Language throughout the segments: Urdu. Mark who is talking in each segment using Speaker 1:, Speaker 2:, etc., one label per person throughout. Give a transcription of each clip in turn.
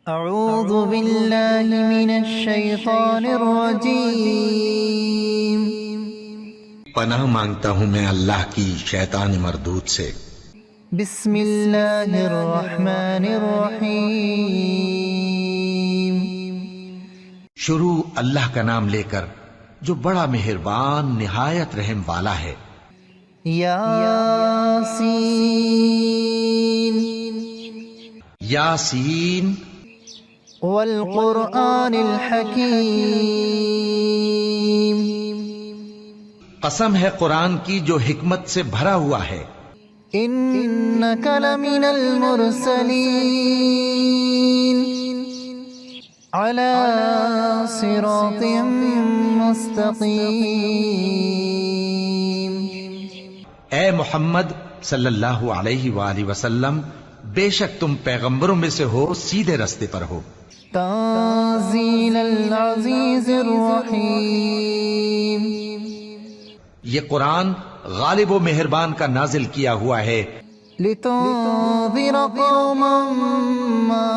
Speaker 1: اعوذ باللہ من الشیطان الرجیم،
Speaker 2: پناہ مانگتا ہوں میں اللہ کی شیطان مردود سے۔
Speaker 1: بسم اللہ الرحمن الرحیم،
Speaker 2: شروع اللہ کا نام لے کر جو بڑا مہربان نہایت رحم والا ہے۔
Speaker 1: یاسین
Speaker 2: یاسین
Speaker 1: والقرآن الحکیم،
Speaker 2: قسم ہے قرآن کی جو حکمت سے بھرا ہوا ہے۔
Speaker 1: انک لمن المرسلین علی صراط مستقیم،
Speaker 2: اے محمد صلی اللہ علیہ وآلہ وسلم، بے شک تم پیغمبروں میں سے ہو، سیدھے رستے پر ہو۔
Speaker 1: تنزیل العزیز الرحیم،
Speaker 2: یہ قرآن غالب و مہربان کا نازل کیا ہوا ہے،
Speaker 1: لتنذر قوما ما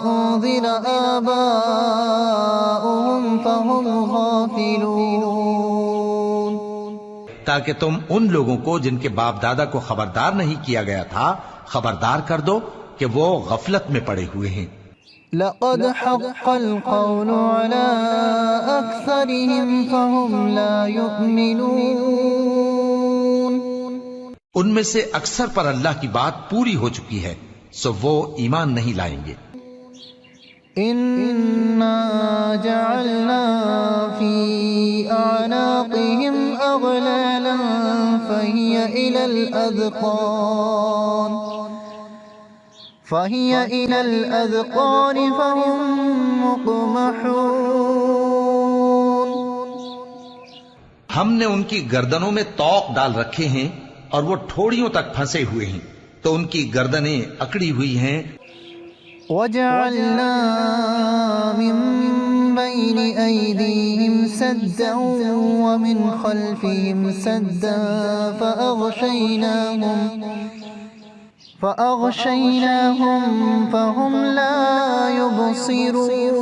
Speaker 1: انذر آباؤهم فهم غافلون،
Speaker 2: تاکہ تم ان لوگوں کو جن کے باپ دادا کو خبردار نہیں کیا گیا تھا خبردار کر دو کہ وہ غفلت میں پڑے ہوئے ہیں۔
Speaker 1: لقد حق القول على أكثرهم فهم لا يؤمنون،
Speaker 2: ان میں سے اکثر پر اللہ کی بات پوری ہو چکی ہے، سو وہ ایمان نہیں لائیں گے۔
Speaker 1: إنا جعلنا في أعناقهم أغلالا فهي إلى الأذقان فهم مقمحون،
Speaker 2: ہم نے ان کی گردنوں میں طوق ڈال رکھے ہیں اور وہ ٹھوڑیوں تک پھنسے ہوئے ہیں، تو ان کی گردنیں اکڑی ہوئی ہیں۔
Speaker 1: وجعلنا من بين أيديهم سدا ومن خلفهم سدا فأغشيناهم فهم لا يبصرون،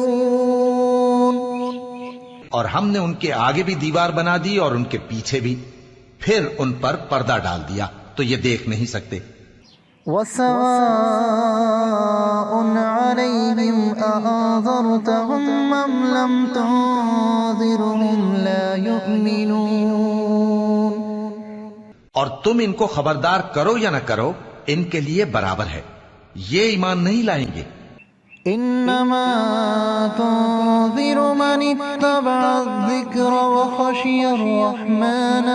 Speaker 2: اور ہم نے ان کے آگے بھی دیوار بنا دی اور ان کے پیچھے بھی، پھر ان پر پردہ ڈال دیا تو یہ دیکھ نہیں سکتے۔
Speaker 1: وسواء عليهم أأنذرتهم أم لم تنذرهم لا يؤمنون،
Speaker 2: اور تم ان کو خبردار کرو یا نہ کرو ان کے لیے برابر ہے، یہ ایمان نہیں لائیں گے۔
Speaker 1: انما تنذر من اتبع الذکر وخشی الرحمن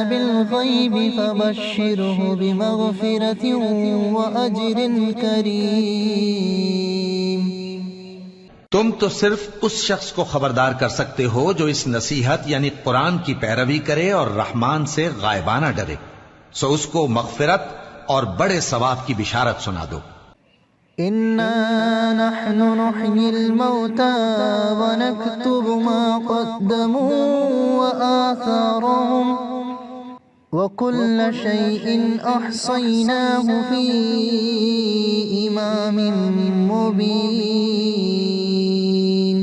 Speaker 1: بالغیب فبشره بمغفرة وأجر کریم۔
Speaker 2: تم تو صرف اس شخص کو خبردار کر سکتے ہو جو اس نصیحت یعنی قرآن کی پیروی کرے اور رحمان سے غائبانہ ڈرے، سو اس کو مغفرت اور بڑے ثواب کی بشارت سنا دو۔
Speaker 1: انا نحن نحيي الموتى ونكتب ما قدموا وآثارهم وكل شيء أحصيناه في إمام مبين،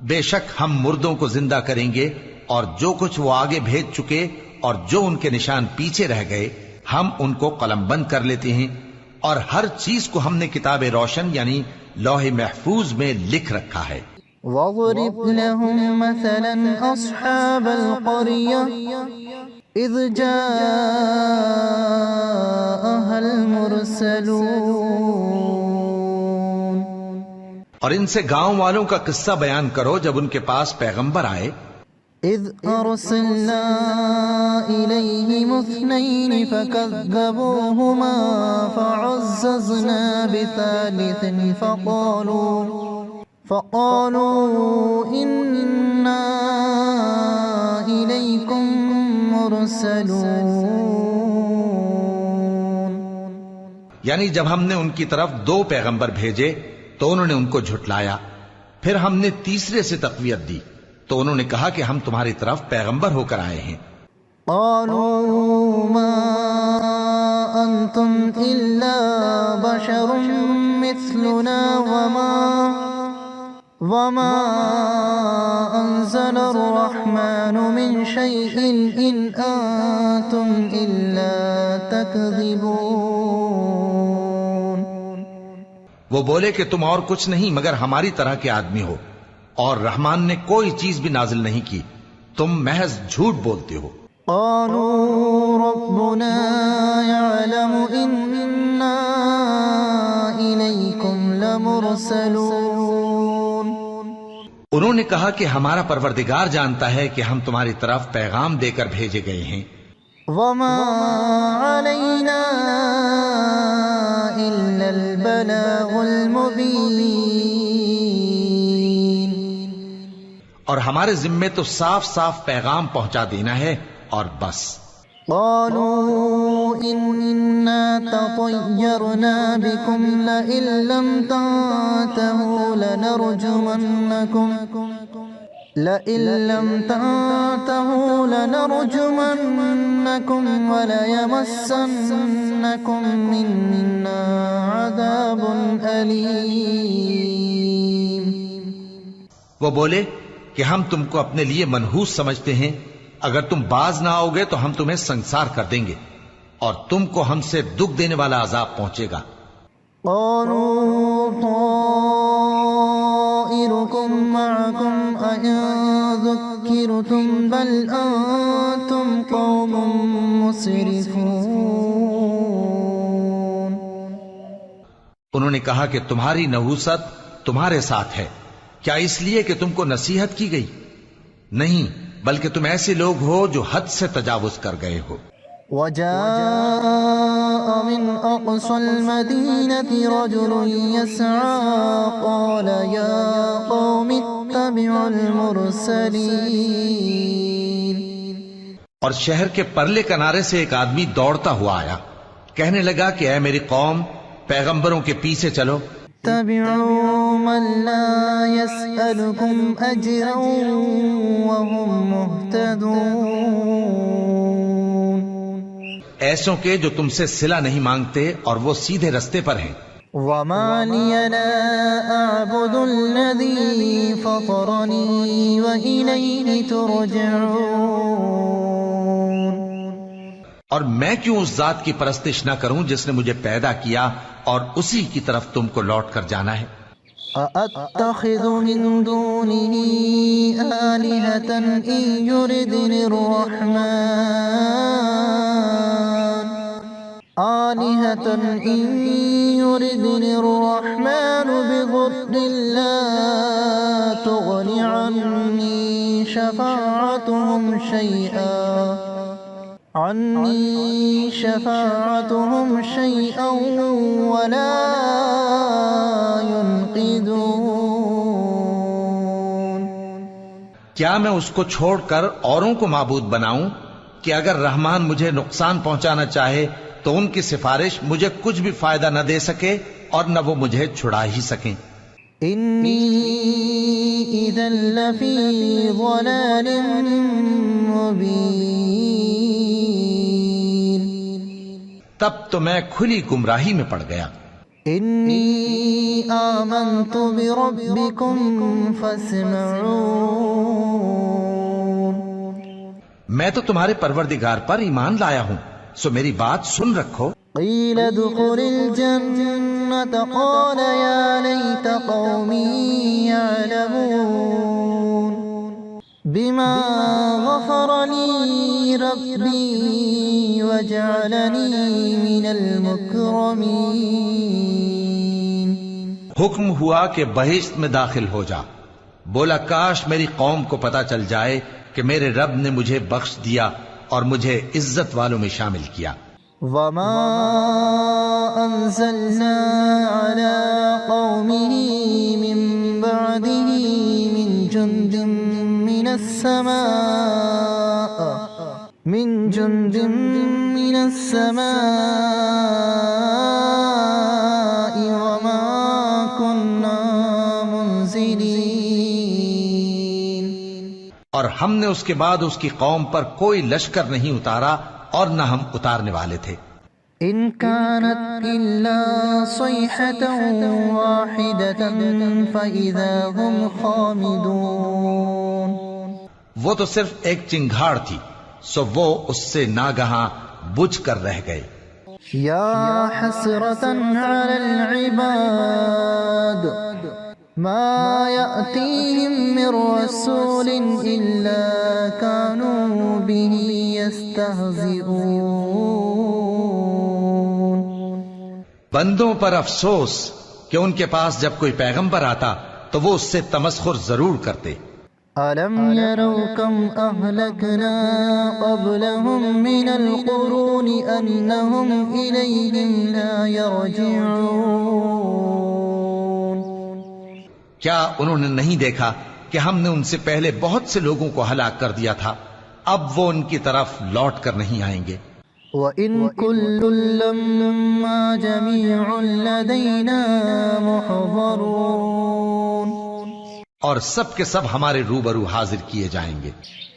Speaker 2: بے شک ہم مردوں کو زندہ کریں گے اور جو کچھ وہ آگے بھیج چکے اور جو ان کے نشان پیچھے رہ گئے ہم ان کو قلم بند کر لیتے ہیں، اور ہر چیز کو ہم نے کتاب روشن یعنی لوح محفوظ میں لکھ رکھا ہے۔
Speaker 1: وَاضْرِبْ لَهُمْ مَثَلًا أَصْحَابَ الْقَرْيَةِ إِذْ جَاءَهَا الْمُرْسَلُونَ،
Speaker 2: اور ان سے گاؤں والوں کا قصہ بیان کرو جب ان کے پاس پیغمبر آئے۔
Speaker 1: إِذْ أَرْسَلْنَا إِلَيْهِمُ اثْنَيْنِ فَكَذَّبُوهُمَا فَعَزَّزْنَا بِثَالِثٍ فَقَالُوا إِنَّا إِلَيْكُمْ مُرْسَلُونَ،
Speaker 2: یعنی جب ہم نے ان کی طرف دو پیغمبر بھیجے تو انہوں نے ان کو جھٹلایا، پھر ہم نے تیسرے سے تقویت دی تو انہوں نے کہا کہ ہم تمہاری طرف پیغمبر ہو کر آئے ہیں۔
Speaker 1: قالوا ما أنتم إلا بشر مثلنا وما أنزل الرحمن من شيء إن أنتم إلا تكذبون.
Speaker 2: وہ بولے کہ تم اور کچھ نہیں مگر ہماری طرح کے آدمی ہو، اور رحمان نے کوئی چیز بھی نازل نہیں کی، تم محض جھوٹ بولتے ہو.
Speaker 1: قالوا ربنا يعلم إنا إليكم لمرسلون.
Speaker 2: انہوں نے کہا کہ ہمارا پروردگار جانتا ہے کہ ہم تمہاری طرف پیغام دے کر بھیجے گئے ہیں.
Speaker 1: وما علينا إلا البلاغ المبين.
Speaker 2: اور ہمارے ذمے تو صاف صاف پیغام پہنچا دینا ہے اور بس.
Speaker 1: قالوا إنا تطيرنا بكم لئن لم تنتهوا لنرجمنكم وليمسنكم منا عذاب أليم.
Speaker 2: وہ بولے کہ ہم تم کو اپنے لیے منحوس سمجھتے ہیں، اگر تم باز نہ آؤ گے تو ہم تمہیں سنسار کر دیں گے اور تم کو ہم سے دکھ دینے والا عذاب پہنچے گا.
Speaker 1: قالوا طائركم معكم أئن ذكرتم بل أنتم قوم مسرفون.
Speaker 2: انہوں نے کہا کہ تمہاری نحوست تمہارے ساتھ ہے، کیا اس لیے کہ تم کو نصیحت کی گئی؟ نہیں، بلکہ تم ایسے لوگ ہو جو حد سے تجاوز کر گئے ہو.
Speaker 1: وجاء من أقصى المدينة رجل يسعى قال يا قوم اتبعوا المرسلين.
Speaker 2: اور شہر کے پرلے کنارے سے ایک آدمی دوڑتا ہوا آیا، کہنے لگا کہ اے میری قوم، پیغمبروں کے پیچھے چلو.
Speaker 1: اتبعوا من لا يسألكم أجرا وهم مهتدون.
Speaker 2: ایسوں کے جو تم سے صلہ نہیں مانگتے اور وہ سیدھے رستے پر ہیں.
Speaker 1: وما لي لا أعبد الذي فطرني وإليه ترجعون.
Speaker 2: اور میں کیوں اس ذات کی پرستش نہ کروں جس نے مجھے پیدا کیا اور اسی کی طرف تم کو لوٹ کر جانا ہے.
Speaker 1: أأتخذ من دونه آلهة إن يردني الرحمن بضر لا تغن عني شفاعتهم شيئا ولا ينقذون.
Speaker 2: کیا میں اس کو چھوڑ کر اوروں کو معبود بناؤں کہ اگر رحمان مجھے نقصان پہنچانا چاہے تو ان کی سفارش مجھے کچھ بھی فائدہ نہ دے سکے اور نہ وہ مجھے چھڑا ہی سکیں.
Speaker 1: انی اذا لفی ضلال مبین.
Speaker 2: تب تو میں کھلی گمراہی میں پڑ گیا.
Speaker 1: انی آمنت بربکم فاسمعون.
Speaker 2: میں تو تمہارے پروردگار پر ایمان لایا ہوں، سو میری بات سن رکھو.
Speaker 1: قیل ادخل الجنة قال یا لیت قومی یعلمون بما غفر لی ربی وجعلنی من المکرمین.
Speaker 2: حکم ہوا کہ بہشت میں داخل ہو جا. بولا کاش میری قوم کو پتا چل جائے کہ میرے رب نے مجھے بخش دیا اور مجھے عزت والوں میں شامل کیا.
Speaker 1: وما انزلنا على قومه من بعده من جند من السماء وما كنا منزلين.
Speaker 2: اور ہم نے اس کے بعد اس کی قوم پر کوئی لشکر نہیں اتارا اور نہ ہم اتارنے والے تھے.
Speaker 1: إن كانت إلا صيحة واحدة فإذا هم خامدون.
Speaker 2: وہ تو صرف ایک چنگھاڑ تھی، سو وہ اس سے ناگہاں بجھ کر رہ گئے.
Speaker 1: يا حسرة على العباد ما يأتيهم من رسول إلا كانوا به يستهزئون.
Speaker 2: بندوں پر افسوس کہ ان کے پاس جب کوئی پیغمبر آتا تو وہ اس سے تمسخر ضرور کرتے.
Speaker 1: ألم يروا كم أهلكنا قبلهم من القرون أنهم إليهم لا يرجعون.
Speaker 2: کیا انہوں نے نہیں دیکھا کہ ہم نے ان سے پہلے بہت سے لوگوں کو ہلاک کر دیا تھا، اب وہ ان کی طرف لوٹ کر نہیں آئیں گے.
Speaker 1: وَإِن كُلٌّ لَّمَّا جَمِيعٌ لَّدَيْنَا مُحْضَرُونَ.
Speaker 2: اور سب کے سب ہمارے روبرو حاضر کیے جائیں گے.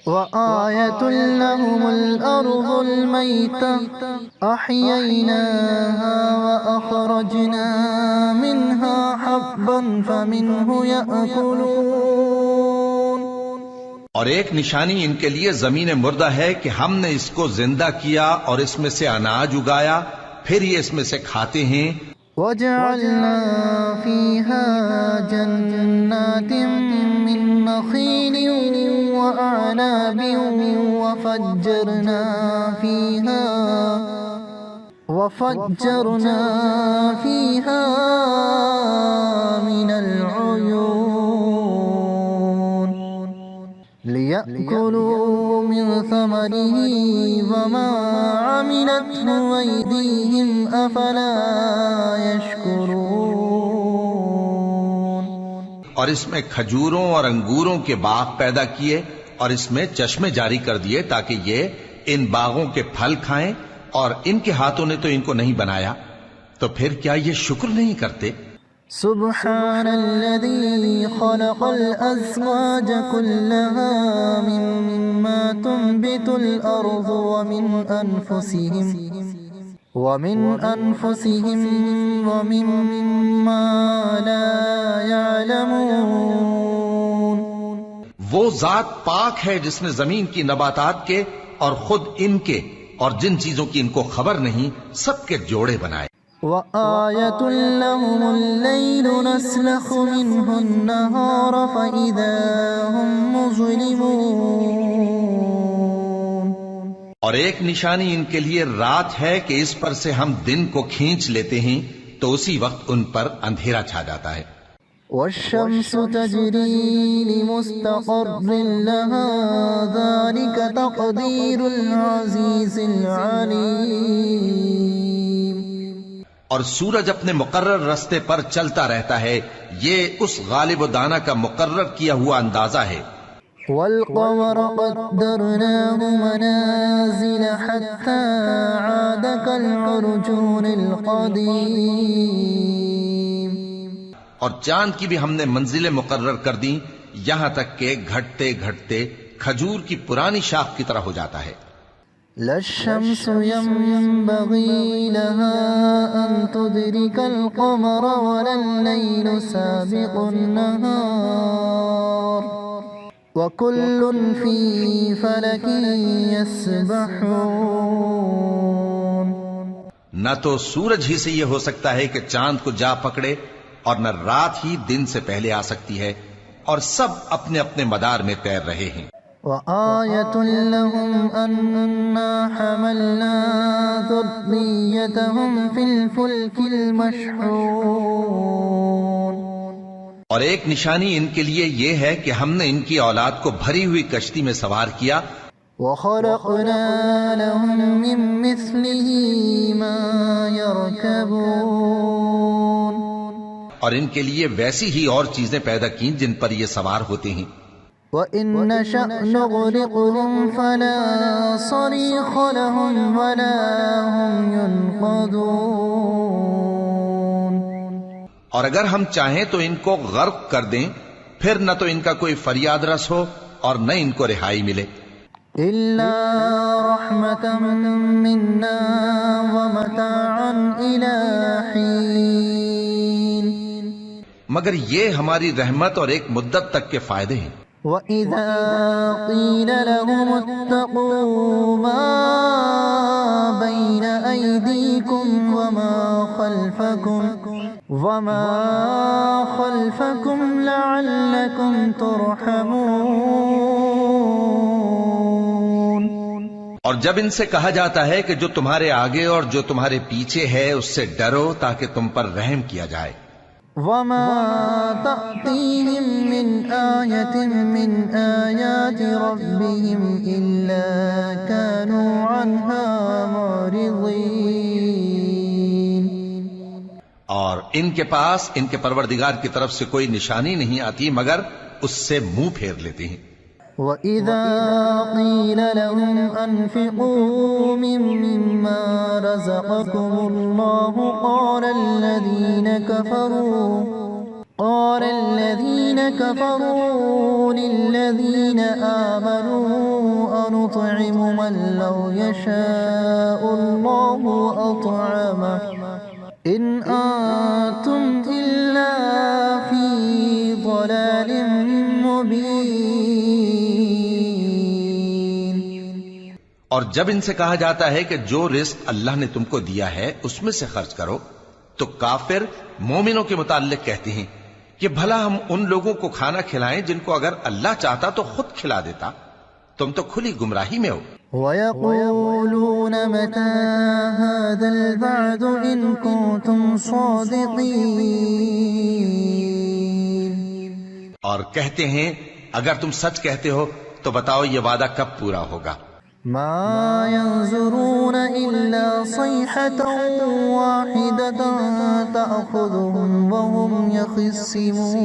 Speaker 1: وَآيَةٌ لَّهُمُ الْأَرْضُ الْمَيْتَةُ أَحْيَيْنَاهَا وَأَخْرَجْنَا مِنْهَا حَبًّا فَمِنْهُ يَأْكُلُونَ.
Speaker 2: اور ایک نشانی ان کے لیے زمین مردہ ہے کہ ہم نے اس کو زندہ کیا اور اس میں سے اناج اگایا، پھر یہ اس میں سے کھاتے ہیں.
Speaker 1: وَجَعَلْنَا فِيهَا جَنَّاتٍ مِّن نَّخِيلٍ وَأَعْنَابٍ وَفَجَّرْنَا فِيهَا مِنَ الْعُيُونِ لِيَأْكُلُوا مِن ثَمَرِهِ وَمَا عَمِلَتْهُ أَيْدِيهِمْ أَفَلَا يَشْكُرُونَ.
Speaker 2: اور اس میں کھجوروں اور انگوروں کے باغ پیدا کیے اور اس میں چشمے جاری کر دیے تاکہ یہ ان باغوں کے پھل کھائیں، اور ان کے ہاتھوں نے تو ان کو نہیں بنایا، تو پھر کیا یہ شکر نہیں کرتے؟
Speaker 1: سبحان الذي خلق الأزواج كلها مما تنبت الأرض ومن أنفسهم ومما لا يعلمون.
Speaker 2: وہ ذات پاک ہے جس نے زمین کی نباتات کے اور خود ان کے اور جن چیزوں کی ان کو خبر نہیں سب کے جوڑے بنائے.
Speaker 1: وَآيَةٌ لَّهُمُ اللَّيْلُ نَسْلَخُ مِنْهُ النَّهَارَ فَإِذَا هُمْ مُظْلِمُونَ.
Speaker 2: اور ایک نشانی ان کے لیے رات ہے کہ اس پر سے ہم دن کو کھینچ لیتے ہیں تو اسی وقت ان پر اندھیرا چھا جاتا ہے.
Speaker 1: وَالشَّمْسُ تَجْرِي لِمُسْتَقَرٍّ لَّهَا ذَلِكَ تَقْدِيرُ الْعَزِيزِ الْعَلِيمِ.
Speaker 2: اور سورج اپنے مقرر رستے پر چلتا رہتا ہے، یہ اس غالب و دانا کا مقرر کیا ہوا اندازہ ہے.
Speaker 1: وَالْقَمَرَ قَدَّرْنَاهُ مَنَازِلَ حَتَّى عَادَ كَالْعُرْجُونِ الْقَدِيمِ.
Speaker 2: اور چاند کی بھی ہم نے منزلیں مقرر کر دیں یہاں تک کہ گھٹتے گھٹتے کھجور کی پرانی شاخ کی طرح ہو جاتا ہے.
Speaker 1: لا الشمس ينبغي لها أن تدرك القمر ولا الليل سابق النهار وكل في فلك يسبحون.
Speaker 2: نہ تو سورج ہی سے یہ ہو سکتا ہے کہ چاند کو جا پکڑے، اور نہ رات ہی دن سے پہلے آ سکتی ہے، اور سب اپنے اپنے مدار میں تیر رہے ہیں.
Speaker 1: وَآيَةٌ لَّهُمْ أَنَّا حَمَلْنَا ذُرِّيَّتَهُمْ فِي الْفُلْكِ الْمَشْحُونِ.
Speaker 2: اور ایک نشانی ان کے لیے یہ ہے کہ ہم نے ان کی اولاد کو بھری ہوئی کشتی میں سوار کیا.
Speaker 1: وَخَلَقْنَا لَهُم مِّن مِّثْلِهِ مَا يَرْكَبُونَ.
Speaker 2: اور ان کے لیے ویسی ہی اور چیزیں پیدا کیں جن پر یہ سوار ہوتے ہیں.
Speaker 1: وَإِن نَّشَأْ نُغْرِقْهُمْ فَلَا صَرِيخَ لَهُمْ وَلَا هُمْ يُنقَذُونَ.
Speaker 2: اور اگر ہم چاہیں تو ان کو غرق کر دیں، پھر نہ تو ان کا کوئی فریاد رس ہو اور نہ ان کو رہائی ملے.
Speaker 1: إِلَّا رَحْمَةً مِّنَّا وَمَتَاعًا إلى حين
Speaker 2: مگر یہ ہماری رحمت اور ایک مدت تک کے فائدے ہیں۔
Speaker 1: وَإِذَا قِيلَ لَهُمُ اتَّقُوا مَا بَيْنَ أَيْدِيكُمْ وَمَا خَلْفَكُمْ لَعَلَّكُمْ تُرْحَمُونَ،
Speaker 2: اور جب ان سے کہا جاتا ہے کہ جو تمہارے آگے اور جو تمہارے پیچھے ہے اس سے ڈرو تاکہ تم پر رحم کیا جائے۔
Speaker 1: وَمَا تَأْتِيهِم مِّنْ آيَةٍ مِّنْ آيَاتِ رَبِّهِمْ إِلَّا كَانُوا عَنْهَا مُعْرِضِينَ،
Speaker 2: اور ان کے پاس ان کے پروردگار کی طرف سے کوئی نشانی نہیں آتی مگر اس سے منہ پھیر لیتے ہیں۔
Speaker 1: وَإِذَا قِيلَ لَهُمْ أَنفِقُوا مِمَّا رَزَقَكُمُ اللَّهُ قَالَ الَّذِينَ كَفَرُوا لِلَّذِينَ آمَنُوا أَنُطْعِمُ مَن لَّوْ يَشَاءُ اللَّهُ أَطْعَمَهُ إِنْ أَنتُمْ إِلَّا فِي ضَلَالٍ مُّبِينٍ۔
Speaker 2: اور جب ان سے کہا جاتا ہے کہ جو رزق اللہ نے تم کو دیا ہے اس میں سے خرچ کرو تو کافر مومنوں کے متعلق کہتے ہیں کہ بھلا ہم ان لوگوں کو کھانا کھلائیں جن کو اگر اللہ چاہتا تو خود کھلا دیتا، تم تو کھلی گمراہی میں ہو۔
Speaker 1: وَيَقُولُونَ مَتَى هَذَا الْوَعْدُ إِن كُنتُمْ صَادِقِينَ،
Speaker 2: اور کہتے ہیں اگر تم سچ کہتے ہو تو بتاؤ یہ وعدہ کب پورا ہوگا۔
Speaker 1: ما ينظرون إلا صيحة واحدة تأخذهم وهم يخصمون،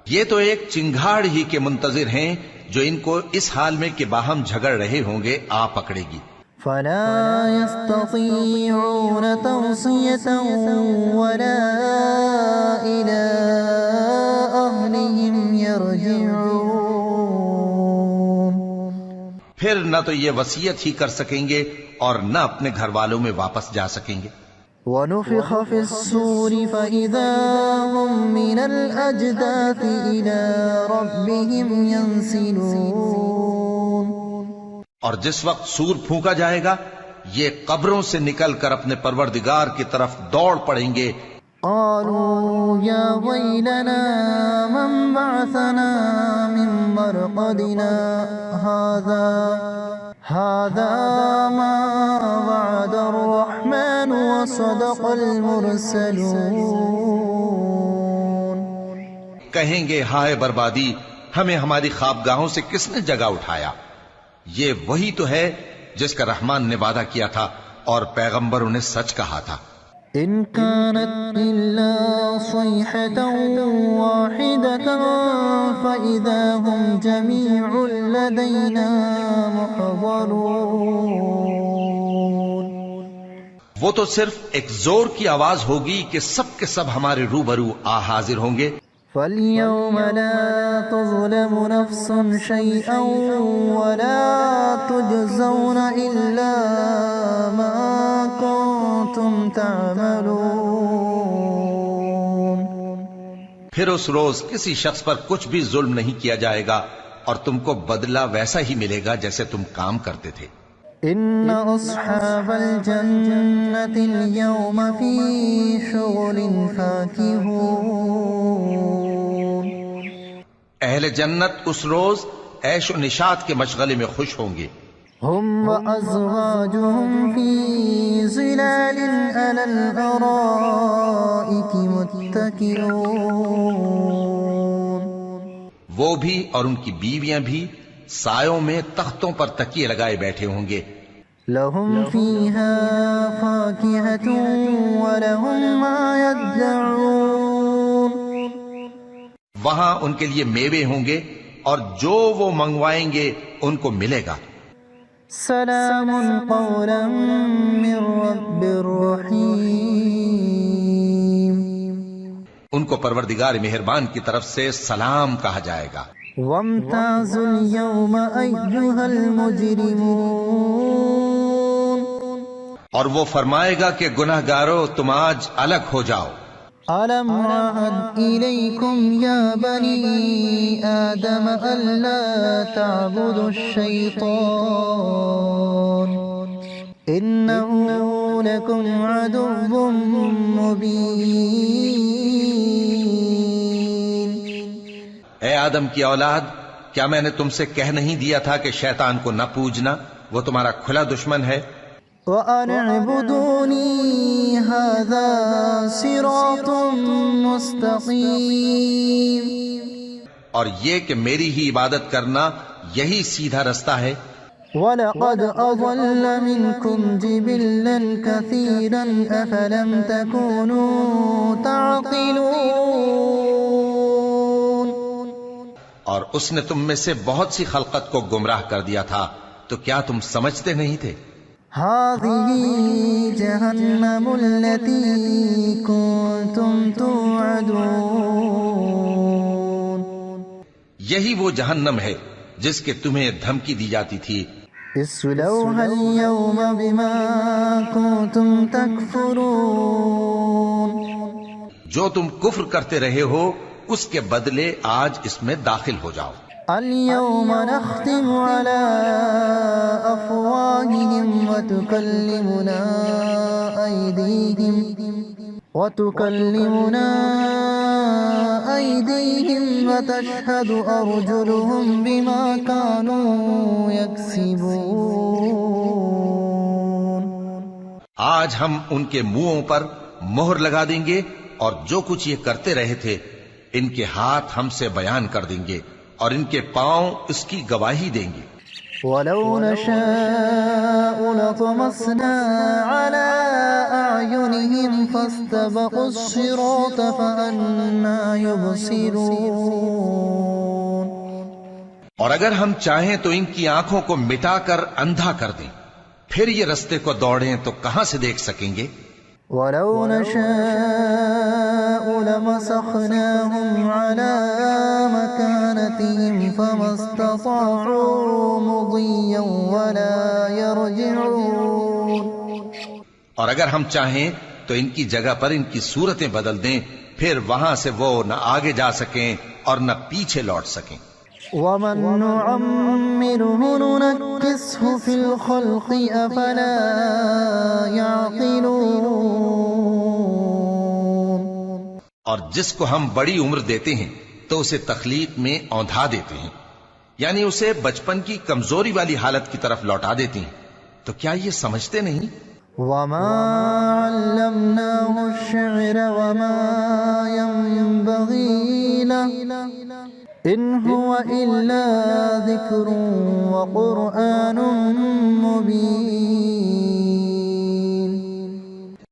Speaker 2: یہ تو ایک چنگھاڑ ہی کے منتظر ہیں جو ان کو اس حال میں کہ باہم جھگڑ رہے ہوں گے آ پکڑے گی۔
Speaker 1: فلا يستطيعون توصية ولا إلى أهلهم يرجعون،
Speaker 2: پھر نہ تو یہ وصیت ہی کر سکیں گے اور نہ اپنے گھر والوں میں واپس جا سکیں گے۔
Speaker 1: ونفخ في الصور فإذا هم من الأجداث إلى ربهم ينسلون،
Speaker 2: اور جس وقت سور پھونکا جائے گا یہ قبروں سے نکل کر اپنے پروردگار کی طرف دوڑ پڑیں گے۔
Speaker 1: قالوا يا ويلنا من بعثنا من مرقدنا هذا ما وعد الرحمن وصدق المرسلون،
Speaker 2: کہیں گے ہائے بربادی، ہمیں ہماری خوابگاہوں سے کس نے جگہ اٹھایا، یہ وہی تو ہے جس کا رحمان نے وعدہ کیا تھا اور پیغمبروں نے سچ کہا تھا۔
Speaker 1: إن كانت إلا صيحة واحدة فإذا هم جميع لدينا محضرون،
Speaker 2: وہ تو صرف ایک زور کی آواز ہوگی کہ سب کے سب ہمارے روبرو آ حاضر ہوں گے۔
Speaker 1: فاليوم لا تظلم نفس شيئا ولا تجزون إلا ما كنتم تعملون،
Speaker 2: پھر اس روز کسی شخص پر کچھ بھی ظلم نہیں کیا جائے گا اور تم کو بدلہ ویسا ہی ملے گا جیسے تم کام کرتے تھے۔
Speaker 1: إن أصحاب الجنة اليوم في شغل فاكهون،
Speaker 2: اہل جنت اس روز عیش و نشاط کے مشغلے میں خوش ہوں گے۔
Speaker 1: هم وأزواجهم في ظلال على الأرائك متكئون،
Speaker 2: وہ بھی اور ان کی بیویاں بھی سایوں میں تختوں پر تکیے لگائے بیٹھے ہوں گے۔
Speaker 1: لهم فيها فاكهة ولهم ما يدعون،
Speaker 2: وہاں ان کے لیے میوے ہوں گے اور جو وہ منگوائیں گے ان کو ملے گا۔
Speaker 1: سلام قولا من رب رحیم،
Speaker 2: ان کو پروردگار مہربان کی طرف سے سلام کہا جائے گا۔
Speaker 1: وامتازوا اليوم أيها المجرمون،
Speaker 2: اور وہ فرمائے گا کہ گناہگارو تم آج الگ ہو جاؤ.
Speaker 1: ألم عهد إليكم يا بني آدم ألا تعبدوا الشيطان إنه لكم عدو مبين.
Speaker 2: اے آدم کی اولاد، کیا میں نے تم سے کہہ نہیں دیا تھا کہ شیطان کو نہ پوجنا، وہ تمہارا کھلا دشمن ہے.
Speaker 1: وأن اعبدوني هذا صراط مستقيم.
Speaker 2: اور یہ کہ میری ہی عبادت کرنا یہی سیدھا رستہ ہے.
Speaker 1: وَلَقَدْ أَضَلَّ مِنْكُمْ جِبِلًّا كَثِيرًا أَفَلَمْ تَكُونُوا تَعْقِلُونَ.
Speaker 2: اور اس نے تم میں سے بہت سی خلقت کو گمراہ کر دیا تھا، تو کیا تم سمجھتے نہیں تھے؟
Speaker 1: هذه جهنم التي كنتم توعدون.
Speaker 2: یہی وہ جہنم ہے جس کے تمہیں دھمکی دی جاتی تھی.
Speaker 1: اصلوها اليوم بما كنتم تكفرون.
Speaker 2: جو تم کفر کرتے رہے ہو اس کے بدلے آج اس میں داخل ہو جاؤ.
Speaker 1: اليوم نختم على أفواههم وتكلمنا أيديهم وتشهد أرجلهم بما كانوا يكسبون.
Speaker 2: آج ہم ان کے منہوں پر مہر لگا دیں گے اور جو کچھ یہ کرتے رہے تھے ان کے ہاتھ ہم سے بیان کر دیں گے اور ان کے پاؤں اس کی گواہی دیں گے.
Speaker 1: وَلَوْ نَشَاءُ لَطَمَسْنَا عَلَىٰ أَعْيُنِهِمْ فَاسْتَبَقُوا الصِّرَاطَ فَأَنَّىٰ يُبْصِرُونَ.
Speaker 2: اور اگر ہم چاہیں تو ان کی آنکھوں کو مٹا کر اندھا کر دیں، پھر یہ رستے کو دوڑیں تو کہاں سے دیکھ سکیں گے.
Speaker 1: وَلَوْ نَشَاءُ لَمَسَخْنَاهُمْ عَلَىٰ مَكَانَتِهِمْ فَمَا اسْتَطَاعُوا مُضِيًّا وَلَا يَرْجِعُونَ.
Speaker 2: اور اگر ہم چاہیں تو ان کی جگہ پر ان کی صورتیں بدل دیں، پھر وہاں سے وہ نہ آگے جا سکیں اور نہ پیچھے لوٹ سکیں.
Speaker 1: وَمَن نُّعَمِّرْهُ نُنَكِّسْهُ فِي الْخَلْقِ أَفَلَا يَعْقِلُونَ.
Speaker 2: اور جس کو ہم بڑی عمر دیتے ہیں تو اسے تخلیق میں اوندھا دیتے ہیں، یعنی اسے بچپن کی کمزوری والی حالت کی طرف لوٹا دیتے ہیں. تو کیا یہ سمجھتے نہیں؟
Speaker 1: وَمَا عَلَّمْنَاهُ الشِّعْرَ وَمَا يَنبَغِي لَهُ إِنْ هُوَ إِلَّا ذِكْرٌ وَقُرْآنٌ مُبِينٌ.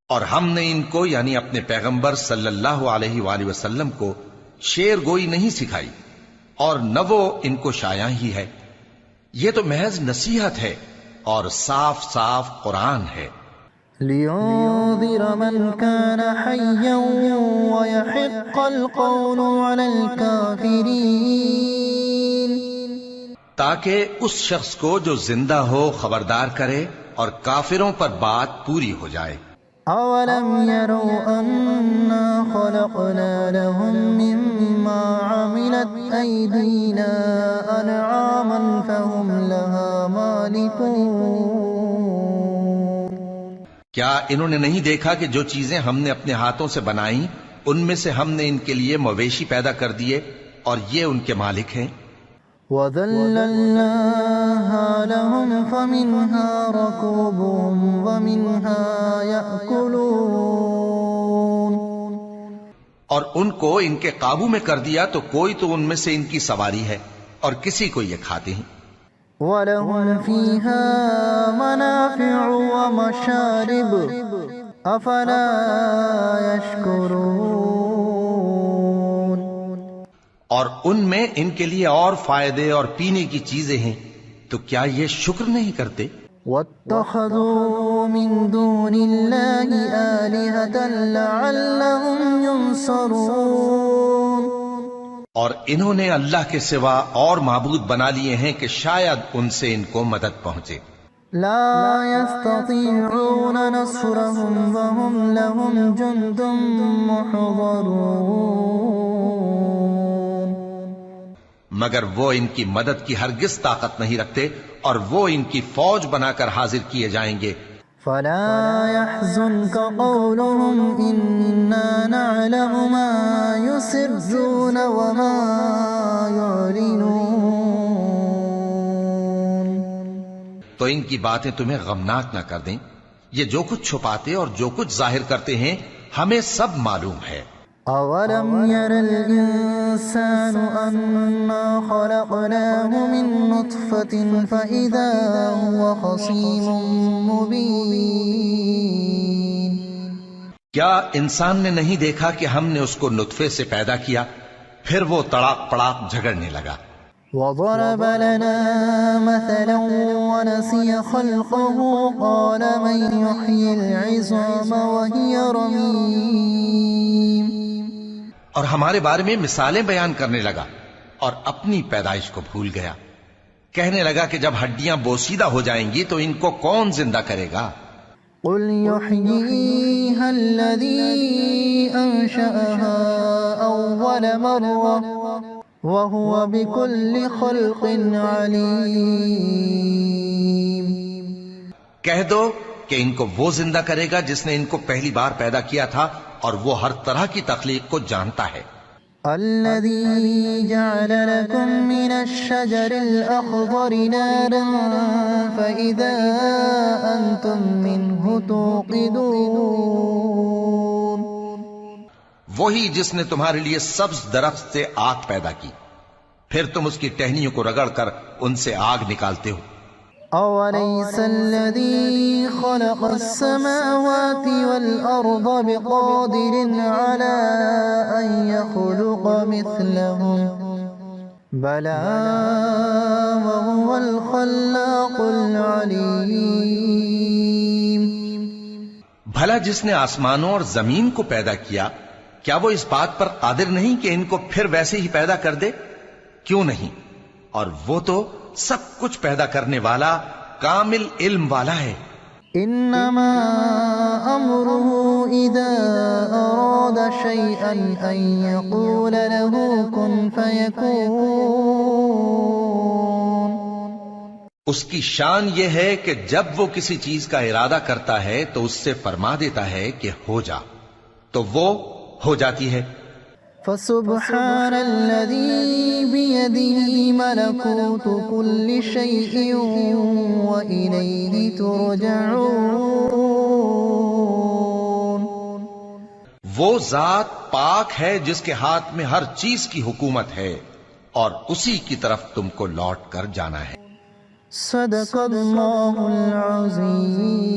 Speaker 2: اور ہم نے ان کو یعنی اپنے پیغمبر صلی اللہ علیہ وآلہ وسلم کو شعر گوئی نہیں سکھائی، اور نہ وہ ان کو شایع ہی ہے. یہ تو محض نصیحت ہے اور صاف صاف قرآن ہے.
Speaker 1: لِيُنذِرَ مَنْ كَانَ حَيًّا وَيَحِقَّ الْقَوْلُ عَلَى الْكَافِرِينَ.
Speaker 2: تاکہ اس شخص کو جو زندہ ہو خبردار کرے اور کافروں پر بات پوری ہو جائے.
Speaker 1: أَوَلَمْ يَرَوْا أَنَّا خَلَقْنَا لَهُم مِّمَّا عَمِلَتْ أَيْدِينَا أَنْعَامًا فَهُمْ لَهَا مَالِكُونَ.
Speaker 2: کیا انہوں نے نہیں دیکھا کہ جو چیزیں ہم نے اپنے ہاتھوں سے بنائیں ان میں سے ہم نے ان کے لیے مویشی پیدا کر دیے اور یہ ان کے مالک ہیں.
Speaker 1: وَذَلَّلْنَاهَا لَهُمْ فَمِنْهَا رَكُوبُهُمْ وَمِنْهَا يَأْكُلُونَ.
Speaker 2: اور ان کو ان کے قابو میں کر دیا تو کوئی تو ان میں سے ان کی سواری ہے اور کسی کو یہ کھاتے ہیں.
Speaker 1: وَلَهُمْ فِيهَا مَنَافِعُ وَمَشَارِبُ أَفَلَا يَشْكُرُونَ.
Speaker 2: اور ان میں ان کے لیے اور فائدے اور پینے کی چیزیں ہیں، تو کیا یہ شکر نہیں کرتے؟
Speaker 1: وَاتَّخَذُوا مِن دُونِ اللَّهِ آلِهَةً لَعَلَّهُمْ يُنصَرُونَ.
Speaker 2: اور انہوں نے اللہ کے سوا اور معبود بنا لیے ہیں کہ شاید ان سے ان کو مدد پہنچے.
Speaker 1: لا يستطيعون نصرهم وهم لهم جند محضرون.
Speaker 2: مگر وہ ان کی مدد کی ہرگز طاقت نہیں رکھتے اور وہ ان کی فوج بنا کر حاضر کیے جائیں گے.
Speaker 1: فلا يحزنك قولهم إنا نعلم ما يسرون وما يعلنون.
Speaker 2: تو ان کی باتیں تمہیں غمناک نہ کر دیں. یہ جو کچھ چھپاتے اور جو کچھ ظاہر کرتے ہیں ہمیں سب معلوم ہے.
Speaker 1: أولم ير الإنسان أنا خلقناه من نطفة فإذا هو خصيم مبين.
Speaker 2: کیا انسان نے نہیں دیکھا کہ ہم نے اس کو نطفے سے پیدا کیا پھر وہ تڑاک پڑاک جھگڑنے لگا.
Speaker 1: وضرب لنا مثلا ونسي خلقه قال من يحيي العظام وهي رميم.
Speaker 2: اور ہمارے بارے میں مثالیں بیان کرنے لگا اور اپنی پیدائش کو بھول گیا. کہنے لگا کہ جب ہڈیاں بوسیدہ ہو جائیں گی تو ان کو کون زندہ کرے گا؟
Speaker 1: قل يحييها الذي أنشأها أول مرة وهو بكل خلق عليم.
Speaker 2: کہہ دو کہ ان کو وہ زندہ کرے گا جس نے ان کو پہلی بار پیدا کیا تھا اور وہ ہر طرح کی تخلیق کو جانتا ہے.
Speaker 1: الذي جعل لكم من الشجر الأخضر نارا فإذا أنتم منه توقدون.
Speaker 2: وہی جس نے تمہارے لیے سبز درخت سے آگ پیدا کی پھر تم اس کی ٹہنیوں کو رگڑ کر ان سے آگ نکالتے ہو.
Speaker 1: أوليس الذي خلق السماوات والأرض بقادر على أن يخلق مثلهم بلى وهو الخلاق العليم.
Speaker 2: بھلا جس نے آسمانوں اور زمین کو پیدا کیا کیا وہ اس بات پر قادر نہیں کہ ان کو پھر ویسے ہی پیدا کر دے؟ کیوں نہیں؟ اور وہ تو سب کچھ پیدا کرنے والا کامل علم والا ہے.
Speaker 1: انما امره اذا اراد شيئا ان يقول له كن فيكون.
Speaker 2: اس کی شان یہ ہے کہ جب وہ کسی چیز کا ارادہ کرتا ہے تو اس سے فرما دیتا ہے کہ ہو جا تو وہ ہو جاتی ہے.
Speaker 1: فسبحان الذي بيده ملكوت كل شيء وإليه ترجعون.
Speaker 2: وہ ذات پاک ہے جس کے ہاتھ میں ہر چیز کی حکومت ہے اور اسی کی طرف تم کو لوٹ کر جانا ہے.
Speaker 1: صدق اللہ العظیم.